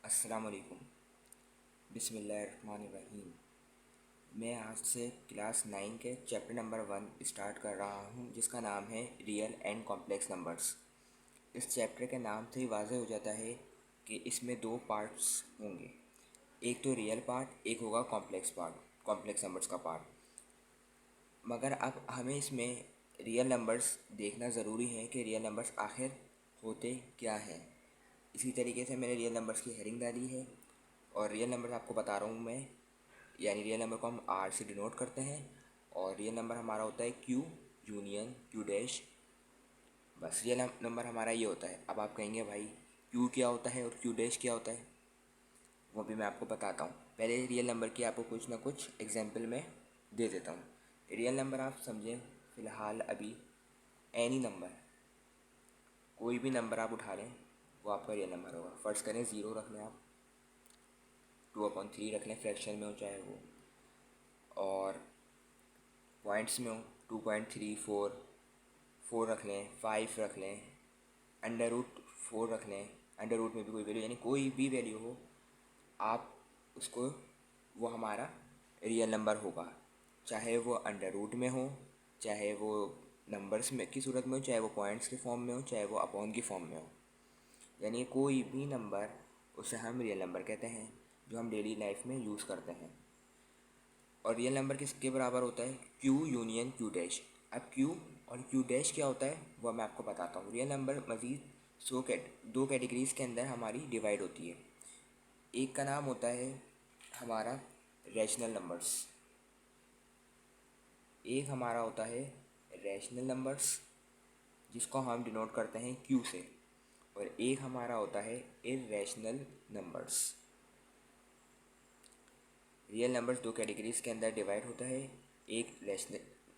अस्सलामुअलैकुम। बिस्मिल्लाहिर्रहमानिर्रहीम। मैं आज से क्लास 9 के चैप्टर नंबर 1 स्टार्ट कर रहा हूँ, जिसका नाम है रियल एंड कॉम्प्लेक्स नंबर्स। इस चैप्टर के नाम से ही वाज़ेह हो जाता है कि इसमें दो पार्ट्स होंगे, एक तो रियल पार्ट, एक होगा कॉम्प्लेक्स पार्ट, कॉम्प्लेक्स नंबर्स का पार्ट। मगर अब हमें इसमें रियल नंबर्स देखना ज़रूरी है कि रियल नंबर्स आखिर होते क्या हैं। इसी तरीके से मैंने रियल नंबर्स की हेडिंग डाली है और रियल नंबर आपको बता रहा हूँ मैं, यानी रियल नंबर को हम आर से डिनोट करते हैं और रियल नंबर हमारा होता है क्यू यूनियन क्यू डैश। बस रियल नंबर हमारा ये होता है। अब आप कहेंगे भाई क्यू क्या होता है और क्यू डैश क्या होता है, वो भी मैं आपको बताता हूँ। पहले रियल नंबर की आपको कुछ ना कुछ एग्जाम्पल में दे देता हूँ। रियल नंबर आप समझें फ़िलहाल अभी एनी नंबर, कोई भी नंबर आप उठा लें वो आपका रियल नंबर होगा। फ़र्ज़ करें 0 रख लें, आप 2/3 रख लें, फ्रैक्शन में हो चाहे वो, और पॉइंट्स में हो 2.34, 4 रख लें, 5 रख लें, अंडर रूट 4 रख लें, अंडर रूट में भी कोई वैल्यू, यानी कोई भी वैल्यू हो आप उसको, वो हमारा रियल नंबर होगा। चाहे वो अंडर रूट में हो, चाहे वो नंबर्स में की सूरत में हो, चाहे वो पॉइंट्स के फॉर्म में हो, चाहे वो अपॉन की फॉर्म में हो, यानी कोई भी नंबर उसे हम रियल नंबर कहते हैं, जो हम डेली लाइफ में यूज़ करते हैं। और रियल नंबर किसके बराबर होता है? Q union Q dash. अब क्यू और क्यू डैश क्या होता है वो मैं आपको बताता हूँ। रियल नंबर मज़ीद दो कैटेगरीज़ के अंदर हमारी डिवाइड होती है। एक का नाम होता है हमारा रैशनल नंबर्स, एक हमारा होता है रैशनल नंबर्स जिसको हम डिनोट करते हैं क्यू से, और एक हमारा होता है इर्रेशनल नंबर्स। रियल नंबर्स दो कैटेगरीज़ के अंदर डिवाइड होता है, एक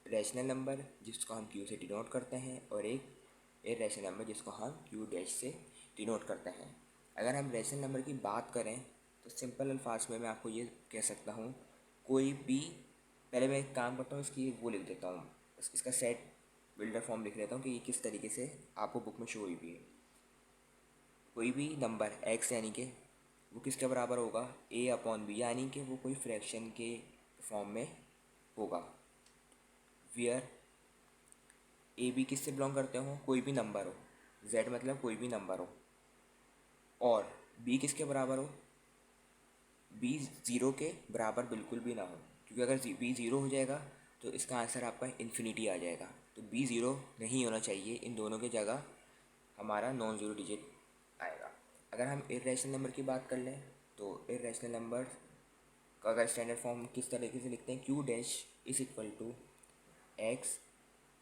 रैशनल नंबर जिसको हम क्यू से डिनोट करते हैं, और एक इर्रेशनल नंबर जिसको हम क्यू डैश से डिनोट करते हैं। अगर हम रैशनल नंबर की बात करें तो सिंपल अल्फाज में मैं आपको ये कह सकता हूँ, कोई भी, पहले मैं एक काम करता हूँ, इसकी वो लिख देता हूँ, इसका सेट बिल्डर फॉर्म लिख लेता हूँ कि ये किस तरीके से आपको बुक में शो हुई भी है। कोई भी नंबर एक्स यानी कि वो किसके बराबर होगा? A/B, यानी कि वो कोई फ्रैक्शन के फॉर्म में होगा। वियर A B किससे बिलोंग करते हो? कोई भी नंबर हो, Z मतलब कोई भी नंबर हो, और B किसके बराबर हो? B 0 के बराबर बिल्कुल भी ना हो, क्योंकि अगर B 0 हो जाएगा तो इसका आंसर आपका इन्फिनिटी आ जाएगा। तो B 0 नहीं होना चाहिए, इन दोनों की जगह हमारा नॉन ज़ीरो डिजिट आएगा। अगर हम इर्रेशनल नंबर की बात कर लें तो इर्रेशनल नंबर का अगर स्टैंडर्ड फॉर्म किस तरीके से लिखते हैं, q dash is equal to x,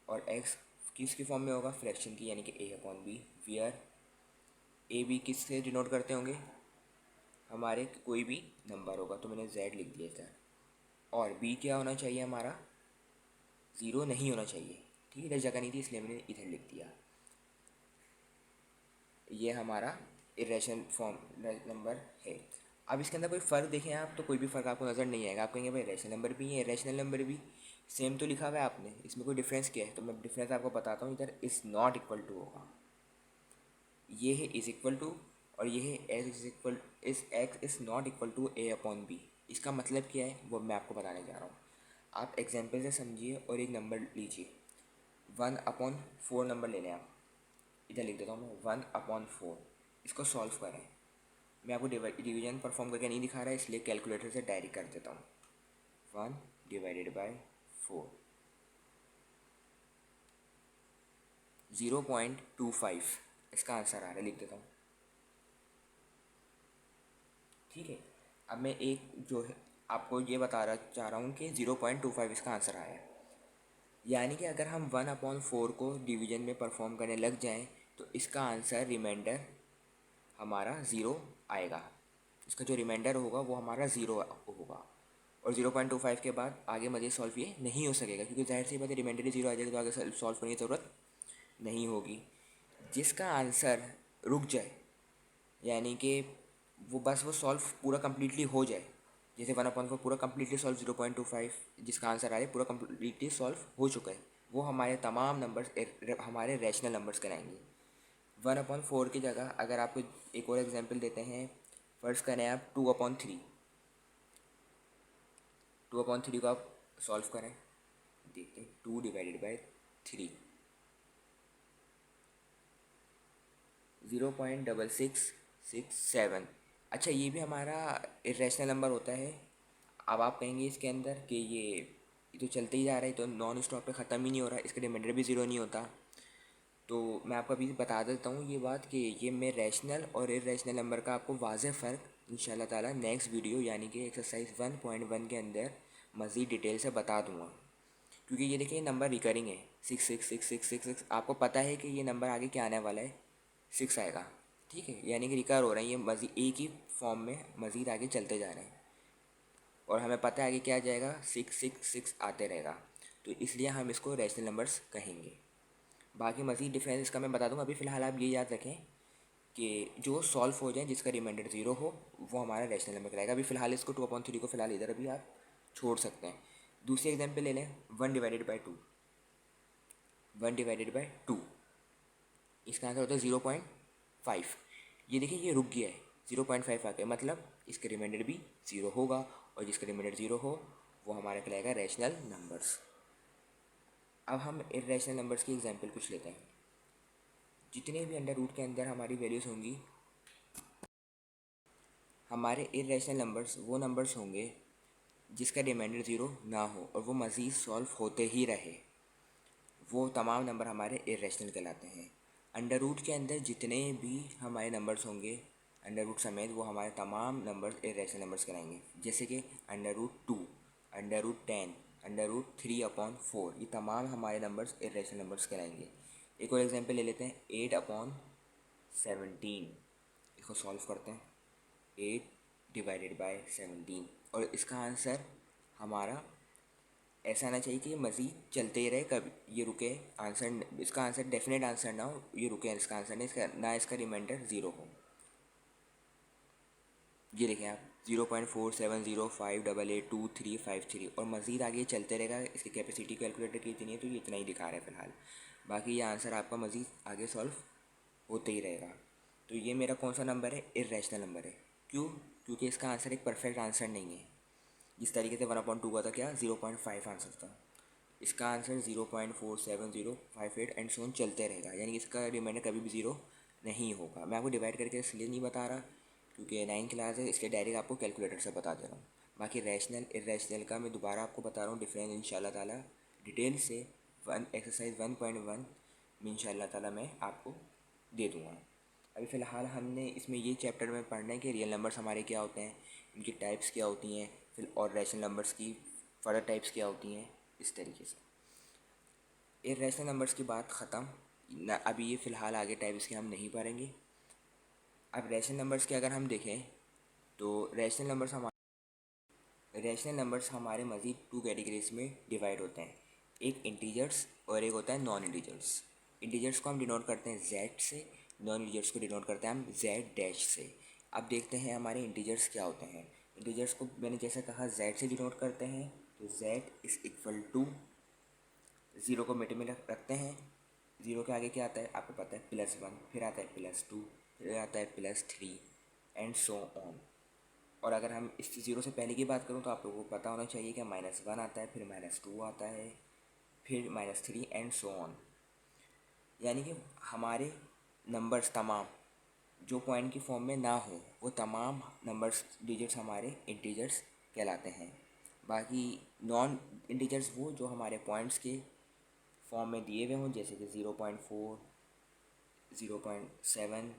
और एक्स किसकी फॉर्म में होगा? फ्रैक्शन की, यानी कि A/B। वियर A B किससे डिनोट करते होंगे? हमारे कोई भी नंबर होगा, तो मैंने Z लिख दिया था। और B क्या होना चाहिए? हमारा 0 नहीं होना चाहिए, ठीक है, इधर जगह नहीं थी इसलिए मैंने इधर लिख दिया। ये हमारा इरेशनल फॉर्म नंबर है। अब इसके अंदर कोई फ़र्क देखें आप तो कोई भी फ़र्क आपको नज़र नहीं आएगा। आप कहेंगे भाई रैशनल नंबर भी है, इरेशनल नंबर भी सेम तो लिखा हुआ है आपने, इसमें कोई डिफरेंस क्या है? तो मैं डिफरेंस आपको बताता हूँ। इधर इज़ नॉट इक्वल टू होगा, ये है इज़ इक्वल टू, और ये है x is not equal to A/B। इसका मतलब क्या है वो मैं आपको बताने जा रहा हूँ। आप एग्जाम्पल से समझिए और एक नंबर लीजिए, 1/4 नंबर ले लें आप। इधर लिख देता हूँ मैं 1/4, इसको सॉल्व करें। मैं आपको डिवीजन परफॉर्म करके नहीं दिखा रहा है, इसलिए कैलकुलेटर से डायरेक्ट कर देता हूँ। 1/4 0.25 इसका आंसर आ रहा है, लिख देता हूँ, ठीक है। अब मैं एक जो है आपको ये चाह रहा हूँ कि 0.25 इसका आंसर आया है, यानी कि अगर हम 1/4 को डिवीजन में परफॉर्म करने लग जाएं तो इसका आंसर रिमाइंडर हमारा ज़ीरो आएगा। इसका जो रिमाइंडर होगा वो हमारा ज़ीरो होगा, और 0.25 के बाद आगे मज़ीद सॉल्व ये नहीं हो सकेगा, क्योंकि जाहिर सी बात है रिमाइंडर ही ज़ीरो आ जाएगा तो आगे सॉल्व करने की ज़रूरत नहीं होगी। जिसका आंसर रुक जाए, यानी कि वो बस वो सॉल्व पूरा कम्प्लीटली हो जाए, जैसे 1/4 पूरा कम्प्लीटली सॉल्व 0.25 जिसका आंसर आ रहा है पूरा कम्प्लीटली सॉल्व हो चुका है, वो हमारे तमाम नंबर्स हमारे रैशनल नंबर्स कराएंगे। 1/4 की जगह अगर आपको एक और एग्जांपल देते हैं, फर्स्ट करें आप 2/3। 2/3 को आप सॉल्व करें, देखते हैं 2/3 0.6667। अच्छा, ये भी हमारा इरेशनल नंबर होता है। अब आप कहेंगे इसके अंदर कि ये तो चलते ही जा रहा है, तो नॉन स्टॉप पे ख़त्म ही नहीं हो रहा, इसका रिमाइंडर भी ज़ीरो नहीं होता। तो मैं आपको अभी बता देता हूँ ये बात कि ये मैं रैशनल और इरेशनल नंबर का आपको वाज़ेह फ़र्क इंशाल्लाह ताला नेक्स्ट वीडियो यानी कि एक्सरसाइज 1.1 के अंदर मज़ीद डिटेल से बता दूँगा। क्योंकि ये देखिए नंबर रिकरिंग है, 6666666। आपको पता है कि ये नंबर आगे क्या आने वाला है, 6 आएगा, ठीक है, यानी कि रिकर हो रहे हैं ये मज़ीद एक ही फॉर्म में मज़ीद आगे चलते जा रहे हैं। और हमें पता है आगे क्या आ जाएगा, 666 आते रहेगा, तो इसलिए हम इसको रैशनल नंबर्स कहेंगे। बाकी मज़ीद डिफरेंस इसका मैं बता दूंगा। अभी फ़िलहाल आप ये याद रखें कि जो सॉल्व हो जाए जिसका रिमाइंडर ज़ीरो हो वो हमारा रैशनल नंबर कहलाएगा। अभी फ़िलहाल इसको 2/3 को फ़िलहाल इधर अभी आप छोड़ सकते हैं। दूसरी एग्जाम्पल ले लें, 1/2। 1/2 इसका आंसर होता है 0.5। ये देखिए ये रुक गया है, 0.5 आ गया, मतलब इसका रिमाइंडर भी ज़ीरो होगा, और जिसका रिमाइंडर ज़ीरो हो वो हमारा कहलाएगा रैशनल नंबर्स। अब हम इर्रेशनल नंबर्स की एग्जांपल कुछ लेते हैं। जितने भी अंडर रूट के अंदर हमारी वैल्यूज़ होंगी, हमारे इर्रेशनल नंबर्स वो नंबर्स होंगे जिसका रिमाइंडर ज़ीरो ना हो और वो मज़ीद सॉल्व होते ही रहे, वो तमाम नंबर हमारे इर्रेशनल कहलाते हैं। अंडर रूट के अंदर जितने भी हमारे नंबर्स होंगे अंडर रूट समेत, वो हमारे तमाम नंबर्स इर्रेशनल नंबर्स कहलाएंगे। जैसे कि under root 2, under root 10, under root 3/4, ये तमाम हमारे नंबर्स इर्रेशनल नंबर्स कहलाएंगे। एक और एग्जांपल ले लेते हैं, 8/17। इसको सॉल्व करते हैं, 8/17, और इसका आंसर हमारा ऐसा आना चाहिए कि ये मज़ीद चलते ही रहे, कभी ये रुके आंसर, इसका आंसर डेफिनेट आंसर ना हो, ये रुके इसका आंसर नहीं, इसका ना इसका रिमाइंडर ज़ीरो हो। ये देखें आप, 0.4705882353, और मज़ीद आगे चलते रहेगा। इसकी कैपेसिटी कैलकुलेटर की इतनी है तो ये इतना ही दिखा रहा है फ़िलहाल। बाकी ये आंसर आपका मज़ीद आगे सॉल्व होते ही रहेगा। तो ये मेरा कौन सा नंबर है, इर्रेशनल नंबर है। क्यों? क्योंकि इसका आंसर एक परफेक्ट आंसर नहीं है। जिस तरीके से 1/2 का था क्या, 0.5 आंसर था, इसका आंसर 0.470588 एंड सोन चलते रहेगा, यानी कि इसका रिमाइंडर कभी भी ज़ीरो नहीं होगा। मैं आपको डिवाइड करके इसलिए नहीं बता रहा क्योंकि 9 क्लास है, इसलिए डायरेक्ट आपको कैलकुलेटर से बता दे रहा हूँ। बाकी रैशनल इर्रेशनल का मैं दोबारा आपको बता रहा हूँ डिफरेंस इंशाल्लाह ताला डिटेल से एक्सरसाइज 1.1 में इंशाल्लाह ताला मैं आपको दे दूँगा। अभी फ़िलहाल हमने इसमें ये चैप्टर में पढ़ना है कि रियल नंबर्स हमारे क्या होते हैं, इनकी टाइप्स क्या होती हैं, फिर और रैशनल नंबर्स की फर्दर टाइप्स क्या होती हैं, इस तरीके से। इर्रेशनल नंबर्स की बात ख़त्म ना, अभी ये फ़िलहाल आगे टाइप्स के हम नहीं पढ़ेंगे। अब रैशनल नंबर्स के अगर हम देखें तो रैशनल नंबर्स हमारे मज़ीद 2 कैटेगरीज में डिवाइड होते हैं, एक इंटीजर्स और एक होता है नॉन इंटीजर्स। इंटीजर्स को हम डिनोट करते हैं जेड से, नॉन इंटीजर्स को डिनोट करते हैं हम जेड डैश से। अब देखते हैं हमारे इंटीजर्स क्या होते हैं। इंटीजर्स को मैंने जैसे कहा जेड से डिनोट करते हैं, तो z is equal to, zero को मिड में रखते हैं, ज़ीरो के आगे क्या आता है आपको पता है, +1, फिर आता है +2, फिर आता है +3 एंड सो ऑन। और अगर हम इस ज़ीरो से पहले की बात करूँ तो आप लोगों को पता होना चाहिए कि -1 आता है, फिर -2 आता है, फिर -3 एंड सो ऑन। यानी कि हमारे नंबर्स तमाम जो पॉइंट की फॉर्म में ना हो वो तमाम नंबर्स डिजिट्स हमारे इंटीजर्स कहलाते हैं। बाकी नॉन इंटीजर्स वो जो हमारे पॉइंट्स के फॉर्म में दिए हुए हों, जैसे कि 0.4, 0.7,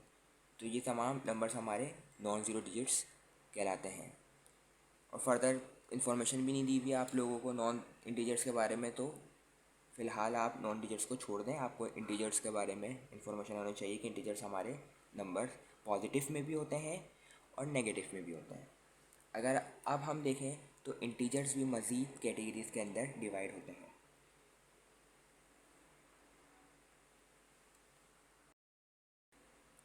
तो ये तमाम नंबर्स हमारे नॉन ज़ीरो डिजिट्स कहलाते हैं। और फर्दर इन्फॉर्मेशन भी नहीं दी हुई आप लोगों को नॉन इंटीजर्स के बारे में, तो फ़िलहाल आप नॉन इंटीजर्स को छोड़ दें। आपको इंटीजर्स के बारे में इन्फॉर्मेशन होनी चाहिए कि इंटीजर्स हमारे नंबर पॉजिटिव में भी होते हैं और नेगेटिव में भी होते हैं। अगर अब हम देखें तो इंटीजर्स भी मज़ीद कैटेगरीज़ के अंदर डिवाइड होते हैं।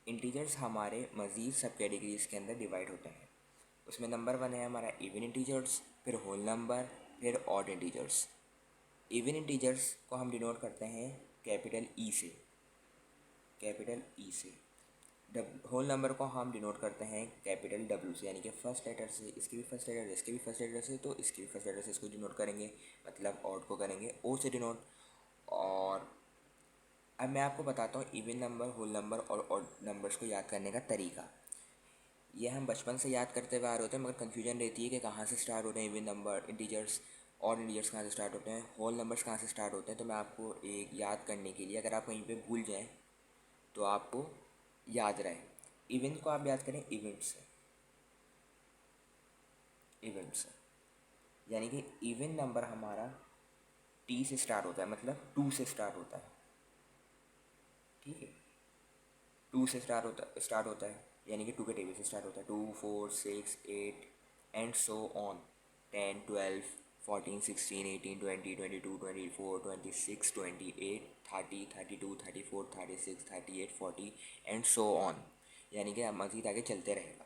इंटीजर्स हमारे मज़ीद सब कैटेगरीज़ के अंदर डिवाइड होते हैं। उसमें नंबर 1 है हमारा इवन इंटीजर्स, फिर होल नंबर, फिर ऑड इंटीजर्स। इवन इंटीजर्स को हम डिनोट करते हैं कैपिटल ई से, कैपिटल ई से। होल नंबर को हम डिनोट करते हैं कैपिटल डब्ल्यू से, यानी कि फर्स्ट लेटर से, इसके भी फर्स्ट लेटर, इसके भी फर्स्ट लेटर से, तो इसके भी फर्स्ट लेटर से इसको डिनोट करेंगे, मतलब ऑड को करेंगे ओ से डिनोट। और अब मैं आपको बताता हूँ इवन नंबर, होल नंबर और ऑड नंबर्स को याद करने का तरीका। ये हम बचपन से याद करते हुए आ रहे होते हैं, मगर कन्फ्यूजन रहती है कि कहाँ से स्टार्ट होते हैं इवन नंबर, इंटीजर्स, और इंटीजर्स कहाँ से स्टार्ट होते हैं, होल नंबर्स कहाँ से स्टार्ट होते हैं। तो मैं आपको एक याद करने के लिए, अगर आप कहीं पे भूल जाएं तो आपको याद रहे। इवेंट को आप याद करें इवेंट से, इवेंट से, यानी कि इवन नंबर हमारा टी से स्टार्ट होता है, मतलब टू से स्टार्ट होता है। ठीक है, टू से स्टार्ट होता है, यानी कि टू के टेबल से स्टार्ट होता है। 2 4 6 8 and so on, 10 12 14 16 18 20 22 24 26 28 30 32 34 36 38 40 and so on, यानी कि मज़ीद आगे चलते रहेगा।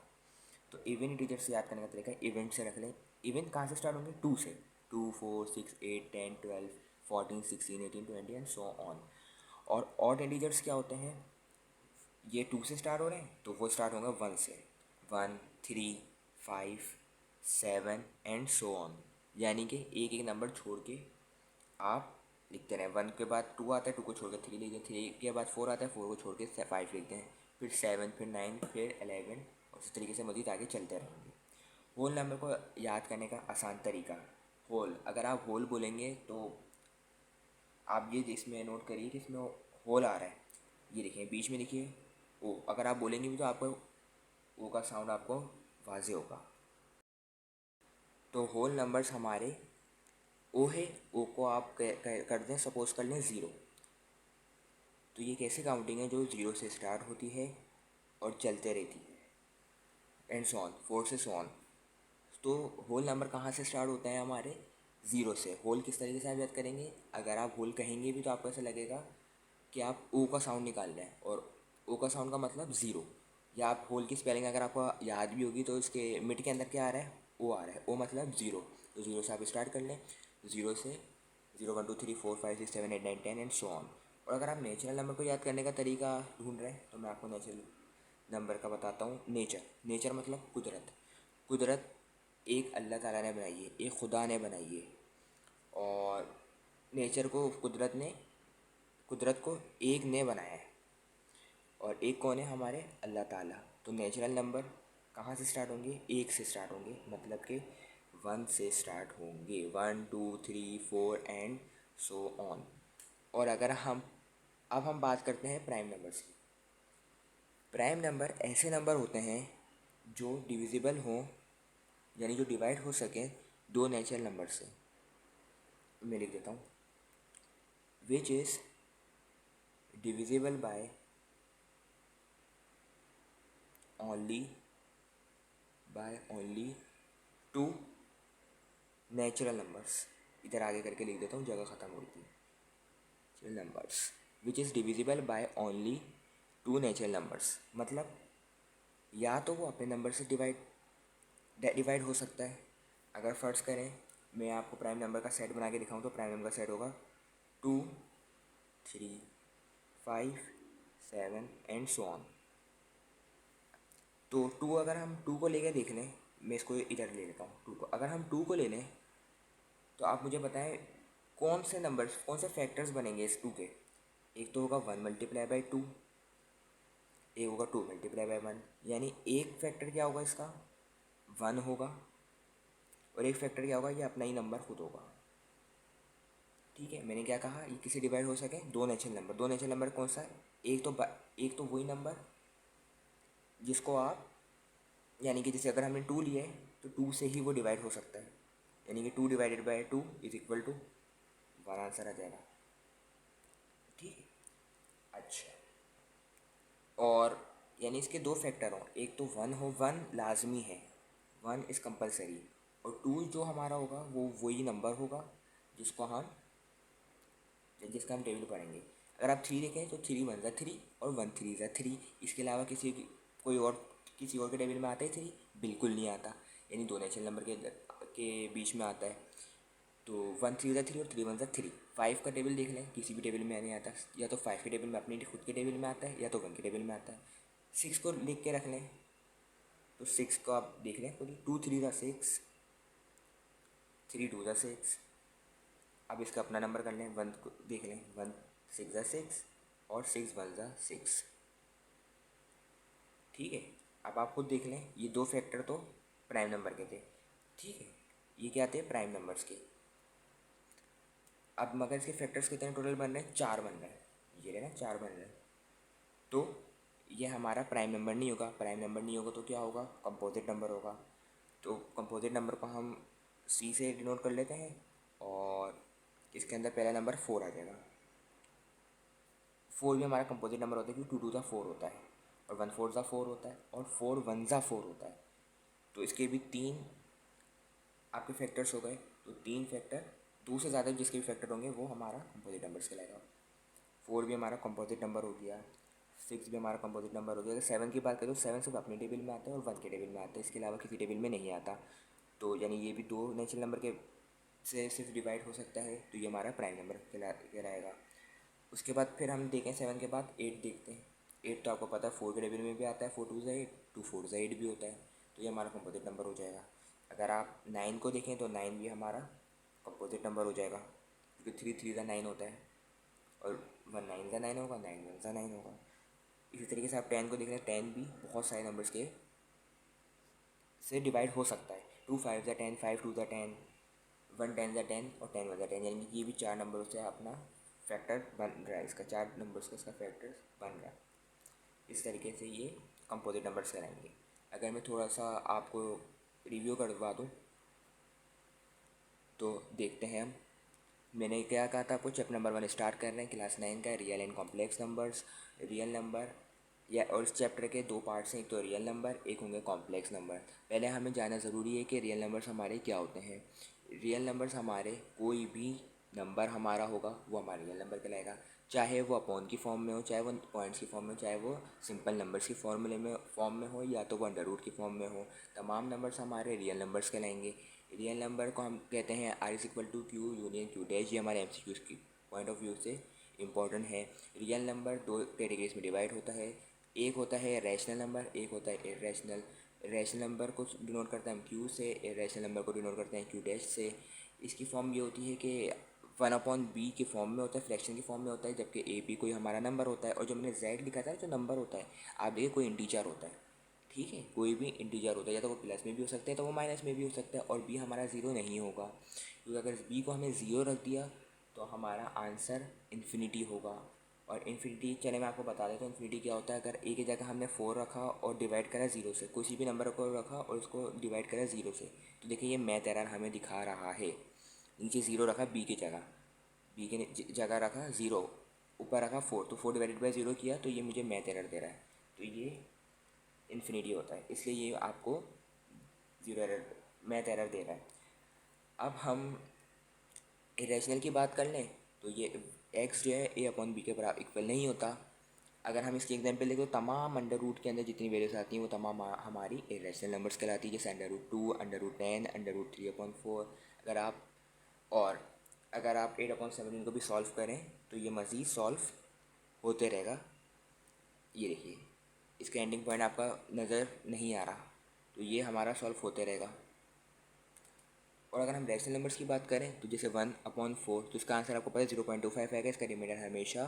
तो इवन इंटीजर से याद करने का तरीका इवेंट से रख लें। इवेंट कहाँ से स्टार्ट होंगे? टू से। 2 4 6 8 10 12 14 16 18 20 एंड सो ऑन। और ऑड इंटीजर्स क्या होते हैं? ये टू से स्टार्ट हो रहे हैं तो वो स्टार्ट होगा वन से, 1 3 5 7 एंड सो ऑन, यानी कि एक एक नंबर छोड़ के आप लिखते रहें। 1 के बाद 2 आता है, 2 को छोड़ के 3 लिखते हैं, 3 के बाद 4 आता है, 4 को छोड़ के 5 लिखते हैं, फिर 7, फिर 9, फिर 11, और इस तरीके से मज़ीद आगे चलते रहेंगे। होल नंबर को याद करने का आसान तरीका, होल, अगर आप होल बोलेंगे तो आप ये इसमें नोट करिए कि इसमें होल आ रहा है, ये देखिए बीच में देखिए ओ, अगर आप बोलेंगे भी तो आपको ओ का साउंड आपको वाजे होगा। तो होल नंबर्स हमारे ओ है, ओ को आप कर दें, सपोज कर लें ज़ीरो, तो ये कैसे काउंटिंग है जो ज़ीरो से स्टार्ट होती है और चलते रहती है, एंड सो ऑन, फोर से सो ऑन। तो होल नंबर कहाँ से स्टार्ट होता है? हमारे ज़ीरो से। होल किस तरीके से आप याद करेंगे? अगर आप होल कहेंगे भी तो आपको ऐसा लगेगा कि आप ओ का साउंड निकाल रहे हैं, और ओ का साउंड का मतलब ज़ीरो। या आप होल की स्पेलिंग अगर आपको याद भी होगी तो इसके मिड के अंदर क्या आ रहा है? ओ आ रहा है, ओ मतलब ज़ीरो। तो ज़ीरो से आप स्टार्ट कर लें, ज़ीरो से 0 1 2 3 4 5 6 7 8 9 10 एंड सो ऑन। और अगर आप नेचुरल नंबर को याद करने का तरीका ढूंढ रहे हैं तो मैं आपको नेचुरल नंबर का बताता हूँ। नेचर, नेचर मतलब कुदरत। कुदरत एक अल्लाह ताला ने बनाई है, एक खुदा ने बनाई है। और नेचर को, कुदरत को एक ने बनाया है, और एक कौन है? हमारे अल्लाह ताला। तो नेचुरल नंबर कहाँ से स्टार्ट होंगे? एक से स्टार्ट होंगे, मतलब कि 1 से स्टार्ट होंगे, 1 2 3 4 एंड सो ऑन। और अगर हम अब हम बात करते हैं प्राइम नंबर्स की। प्राइम नंबर ऐसे नंबर होते हैं जो डिविजिबल हों, यानी जो डिवाइड हो सकें दो नेचुरल नंबर से। मैं लिख देता हूँ, which is divisible by only two natural numbers. इधर आगे करके लिख देता हूँ, जगह ख़त्म हो रही थी। Numbers which is divisible by only two natural numbers, मतलब या तो वो अपने नंबर से डिवाइड हो सकता है। अगर फ़र्ज़ करें मैं आपको प्राइम नंबर का सेट बना के दिखाऊँ तो प्राइम नंबर का सेट होगा 2 3 5 7 एंड सो ऑन। तो टू, अगर हम टू को लेकर देख लें, मैं इसको इधर ले लेता हूँ टू को, अगर हम टू को ले लें तो आप मुझे बताएं कौन से नंबर्स, कौन से फैक्टर्स बनेंगे इस टू के। एक तो होगा 1 मल्टीप्लाई बाई टू, एक होगा 2 मल्टीप्लाई बाई वन, यानी एक फैक्टर क्या होगा इसका? 1 होगा, और एक फैक्टर क्या होगा? ये अपना ही नंबर खुद होगा। ठीक है, मैंने क्या कहा? ये किसी डिवाइड हो सके दो नेचुरल नंबर। दो नेचुरल नंबर कौन सा है? एक तो वही नंबर जिसको आप, यानी कि जैसे अगर हमने टू लिया है तो टू से ही वो डिवाइड हो सकता है, यानी कि 2 divided by 2 is equal to 1, answer आ जाएगा। ठीक है, अच्छा, और यानी इसके दो फैक्टर हों, एक तो 1 हो, 1 लाजमी है, 1 इज़ कंपलसरी, और 2 जो हमारा होगा वो वही नंबर होगा जिसका हम टेबल पढ़ेंगे। अगर आप 3 लिखें तो 3 1 ज़ा 3 और 1 3 ज़ा 3, इसके अलावा किसी और के टेबल में आता है 3? बिल्कुल नहीं आता, यानी दो नेचुरल नंबर के बीच में आता है। तो 1 3 ज़ा 3 और 3 1 ज़ा 3। 5 का टेबल देख लें, किसी भी टेबल में नहीं आता, या तो 5 के टेबल में अपने खुद के टेबल में आता है, या तो 1 के टेबल में आता है। सिक्स को लिख के रख लें, तो सिक्स को आप देख लें पूरी, 2 3 ज़ा 6, 3 2 ज़ा 6। अब इसका अपना नंबर कर लें, 1 को देख लें, 1 6 ज़ा 6 और 6 1 ज़ा 6। ठीक है, अब आप खुद देख लें, ये दो फैक्टर तो प्राइम नंबर के थे। ठीक है, ये क्या थे, प्राइम नंबर्स के। अब मगर इसके फैक्टर्स कितने टोटल बन रहे हैं, 4 बन रहे हैं, ये रहे ना 4 बन रहे हैं। तो ये हमारा प्राइम नंबर नहीं होगा, प्राइम नंबर नहीं होगा तो क्या होगा, कंपोजिट नंबर होगा। तो कंपोजिट नंबर को हम सी से डिनोट कर लेते हैं, और इसके अंदर पहला नंबर 4 आ जाएगा। 4 भी हमारा कंपोजिट नंबर होता है क्योंकि 2 2 ज़ा 4 होता है, और 1 4 ज़ा 4 होता है, और 4 1 ज़ा 4 होता है। तो इसके भी 3 आपके फैक्टर्स हो गए। तो 3 फैक्टर, 2 से ज़्यादा जिसके भी फैक्टर होंगे वो हमारा कंपोजिट नंबर्स कहलाएगा। 4 भी हमारा कंपोजिट नंबर हो गया, 6 भी हमारा कंपोजिट नंबर हो गया। अगर 7 की बात करें तो 7 सिर्फ अपने टेबल में आता है और 1 के टेबल में आता है, इसके अलावा किसी टेबल में नहीं आता। तो यानी ये भी 2 नेचुरल नंबर के से सिर्फ डिवाइड हो सकता है, तो ये हमारा प्राइम नंबर कहलाएगा। उसके बाद फिर हम देखें 7 के बाद 8 देखते हैं। 8 तो आपको पता है 4 के टेबल में भी आता है, 4 2 ज़ा 8, 2 4 ज़ा 8 भी होता है, तो ये हमारा कंपोजिट नंबर हो जाएगा। अगर आप 9 को देखें तो 9 भी हमारा कंपोजिट नंबर हो जाएगा, क्योंकि 3 3 ज़ा 9 होता है, और 1 9 ज़ा 9 होगा, 9 1 ज़ा 9 होगा। इसी तरीके से आप 10 को देख लें, 10 भी बहुत सारे नंबर्स के से डिवाइड हो सकता है। 2 5 ज़ा 10, 5 2 ज़ा 10, 1 10 ज़ा 10 और 10 1 ज़ा 10, यानी कि ये भी 4 नंबरों से अपना फैक्टर बन रहा है, इसका 4 नंबर्स का इसका फैक्टर बन रहा है। इस तरीके से ये कंपोजिट नंबर्स कराएंगे। अगर मैं थोड़ा सा आपको रिव्यू करवा दूँ तो देखते हैं हम। मैंने क्या कहा था आपको, चैप्टर नंबर 1 स्टार्ट कर रहे हैं, क्लास 9 का, real and complex numbers. Real number या, और इस चैप्टर के 2 पार्ट्स हैं, एक तो रियल नंबर, एक होंगे कॉम्प्लेक्स नंबर। पहले हमें जानना ज़रूरी है कि रियल नंबर्स हमारे क्या होते हैं। रियल नंबर्स हमारे, कोई भी नंबर हमारा होगा वो हमारा रियल नंबर कहलाएगा, चाहे वो अपॉन की फॉर्म में हो, चाहे वो पॉइंट्स की फॉर्म में हो, चाहे वो सिंपल नंबर्स की फॉर्म में हो, या तो वो अंडर रूट की फॉर्म में हो। तमाम नंबर्स हमारे रियल नंबर्स कहलाएंगे। रियल नंबर को हम कहते हैं R=Q यूनियन Q डैश। ये हमारे MCQs की पॉइंट ऑफ व्यू से इम्पॉर्टेंट है। रियल नंबर 2 कैटेगरीज में डिवाइड होता है, एक होता है रैशनल नंबर, एक होता है इरेशनल। रैशनल नंबर को डिनोट करते हैं हम Q से, इरेशनल नंबर को डिनोट करते हैं Q डैश से। इसकी फॉर्म ये होती है कि 1/b के फॉर्म में होता है, फ्रैक्शन की फॉर्म में होता है, जबकि AB कोई हमारा नंबर होता है, और जो मैंने Z लिखा था जो नंबर होता है, आप देखिए कोई इंटीजर होता है। ठीक है, कोई भी इंटीजर होता है, या तो वो प्लस में भी हो सकता है, तो वो माइनस में भी हो सकता है, और बी हमारा ज़ीरो नहीं होगा, क्योंकि अगर बी को हमें ज़ीरो रख दिया तो हमारा आंसर इन्फिनिटी होगा। और इन्फिनिटी, चले मैं आपको बता देता हूँ इन्फिनिटी क्या होता है। अगर ए की जगह हमने 4 रखा और डिवाइड करा ज़ीरो से, किसी भी नंबर को रखा और उसको डिवाइड करा ज़ीरो से, तो देखिए ये मैथ एरर हमें दिखा रहा है। नीचे ज़ीरो रखा बी की जगह, बी की जगह रखा ज़ीरो, ऊपर रखा 4, तो 4 डिवाइडेड बाई ज़ीरो किया, तो ये मुझे मैथ एरर दे रहा है, तो ये इन्फिनिटी होता है, इसलिए ये आपको ज़ीरो एरर, मैथ एरर दे रहा है। अब हम इरेशनल की बात कर लें तो ये x जो है A/b के बराबर इक्वल नहीं होता। अगर हम इसकी एग्जांपल देखें तो तमाम अंडर रूट के अंदर जितनी वैल्यूज आती हैं वो तमाम हमारी इरेशनल नंबर्स कहलाती है, जैसे √2, √10, √3/4। अगर आप और अगर आप 8/17 को भी सॉल्व करें तो ये मज़ीद सॉल्व होते रहेगा। ये देखिए, इसका एंडिंग पॉइंट आपका नज़र नहीं आ रहा, तो ये हमारा सॉल्व होते रहेगा। और अगर हम रैशनल नंबर्स की बात करें तो जैसे 1/4, तो इसका आंसर आपको पता है 0.25 आएगा। इसका रिमाइंडर हमेशा,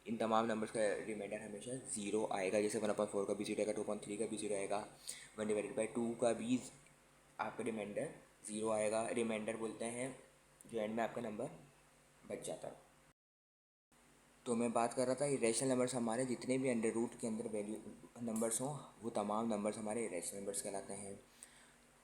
इन तमाम नंबर्स का रिमाइंडर हमेशा ज़ीरो आएगा। जैसे 1/4 का भी ज़ीरो आएगा, 2.3 का भी ज़ीरो आएगा, 1/2 का भी आपका रिमाइंडर ज़ीरो आएगा। रिमाइंडर बोलते हैं जो एंड में आपका नंबर बच जाता है। तो मैं बात कर रहा था इरेशनल नंबर्स, हमारे जितने भी अंडर रूट के अंदर वैल्यू नंबर्स हों वो तमाम नंबर्स हमारे इरेशनल नंबर्स कहलाते हैं।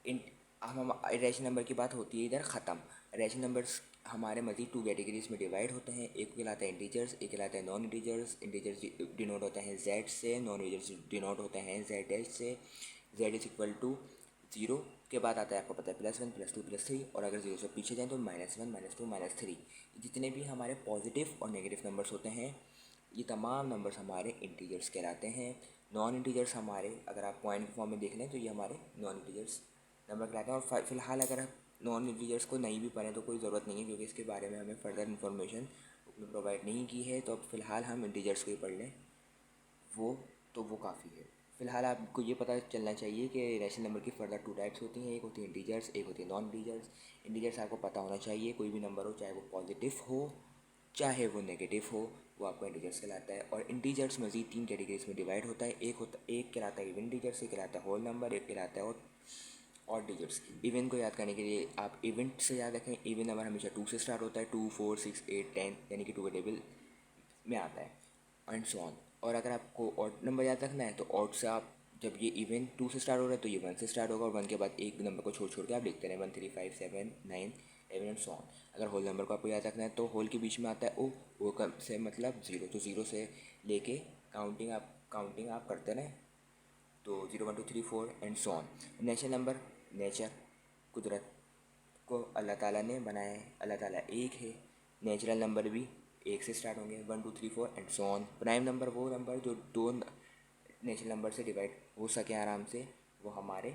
इन हम रैशनल नंबर की बात होती है इधर ख़त्म। रैशनल नंबर्स हमारे मज़ीद 2 कैटेगरीज में डिवाइड होते हैं, एक कहलाता है इंटीजर्स, एक कहलाता है नॉन इंटीजर्स। इंटीजर्स डिनोट होते हैं Z से, नॉन इंटीजर्स डिनोट होते हैं Z डैश से। Z=0 के बाद आता है आपको पता है +1 +2 +3, और अगर 0 से पीछे जाएँ तो -1 -2 -3। जितने भी हमारे पॉजिटिव और नेगेटिव नंबर्स होते हैं ये तमाम नंबर्स हमारे इंटीजर्स कहलाते हैं। नॉन इंटीजर्स हमारे, अगर आप पॉइंट की फॉर्म में देख लें तो ये हमारे नॉन इंटीजर्स नंबर कहलाते हैं। और फ़िलहाल अगर आप नॉन इंटीजर्स को नहीं भी पढ़ें तो कोई ज़रूरत नहीं है, क्योंकि इसके बारे में हमें फ़र्दर इन्फॉर्मेशन उसमें प्रोवाइड नहीं की है। तो अब फ़िलहाल हम इंटीजर्स को ही पढ़ लें, वो काफ़ी है। फ़िलहाल आपको ये पता चलना चाहिए कि रैशनल नंबर की फर्दर टू टाइप्स होती हैं, एक होती है इंटीजर्स, एक होती है नॉन इंटीजर्स। इंटीजर्स आपको पता होना चाहिए, कोई भी नंबर हो चाहे वो पॉजिटिव हो चाहे वो नेगेटिव हो, वो आपका इंटीजर्स कहलाता है। और इंटीजर्स मज़ीद 3 कैटेगरीज में डिवाइड होता है। एक कहलाता है इवन इंटीजर्स, एक कहलाता है होल नंबर, एक कहलाता है और डिजिट्स। इवन को याद करने के लिए आप इवेंट से याद रखें। इवन नंबर हमेशा 2 से स्टार्ट होता है, 2 4 6 8 10 यानी कि 2 के टेबल में आता है, एंड सो ऑन। और अगर आपको ऑड नंबर याद रखना है तो ऑड से आप जब ये इवन 2 से स्टार्ट हो रहा है तो ये 1 से स्टार्ट होगा, और 1 के बाद एक नंबर को छोड़ छोड़ के आप लिखते रहें 1 3 5 7 9 11 एंड सो ऑन। अगर होल नंबर को आपको याद रखना है तो होल के बीच में आता है ओ कम से मतलब ज़ीरो, तो ज़ीरो से लेके काउंटिंग आप करते रहें, तो 0 1 2 3 4 and so on. Natural number, nature कुदरत को अल्लाह ताला ने बनाया है, अल्लाह ताला एक है। नेचुरल नंबर भी एक से स्टार्ट होंगे 1 2 3 4 and so on. Prime number वो नंबर जो दो नेचुरल नंबर से डिवाइड हो सके आराम से, वो हमारे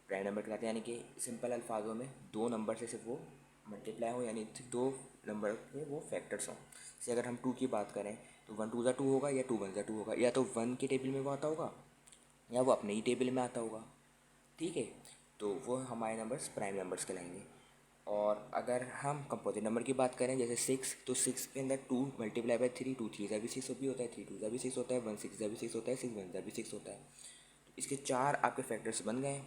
प्राइम नंबर कहलाते हैं। यानी कि सिंपल अल्फाजों में दो नंबर से सिर्फ वो मल्टीप्लाई हो, यानी सिर्फ दो नंबर के वो फैक्टर्स हों। जैसे अगर हम 2 की बात करें तो 1 2 2 होगा या 2 1 2 होगा, या तो 1 के टेबल में वो आता होगा या वो अपने ही टेबल में आता होगा, ठीक है। तो वो हमारे नंबर्स प्राइम नंबर्स कहलाएंगे। और अगर हम कंपोजिट नंबर की बात करें जैसे 6, तो 6 के अंदर 2 मल्टीप्लाई बाय 3, 2 3 ज़ा भी 6 भी होता है, 3 2 ज़ा भी 6 होता है, 1 6 ज़ा भी 6 होता है, 6 1 ज़ा भी 6 होता है। तो इसके 4 आपके फैक्टर्स बन गए,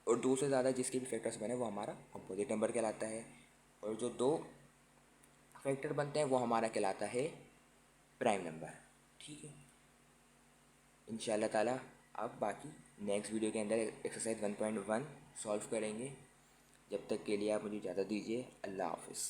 और 2 से ज़्यादा जिसके भी फैक्टर्स बने वो हमारा कंपोजिट नंबर कहलाता है। और जो 2 फैक्टर बनते हैं वो हमारा कहलाता है प्राइम नंबर, ठीक है। इंशाल्लाह ताला अब बाकी नेक्स्ट वीडियो के अंदर एक्सरसाइज 1.1 सॉल्व करेंगे। जब तक के लिए आप मुझे इजाज़त दीजिए। अल्लाह हाफ़िज़।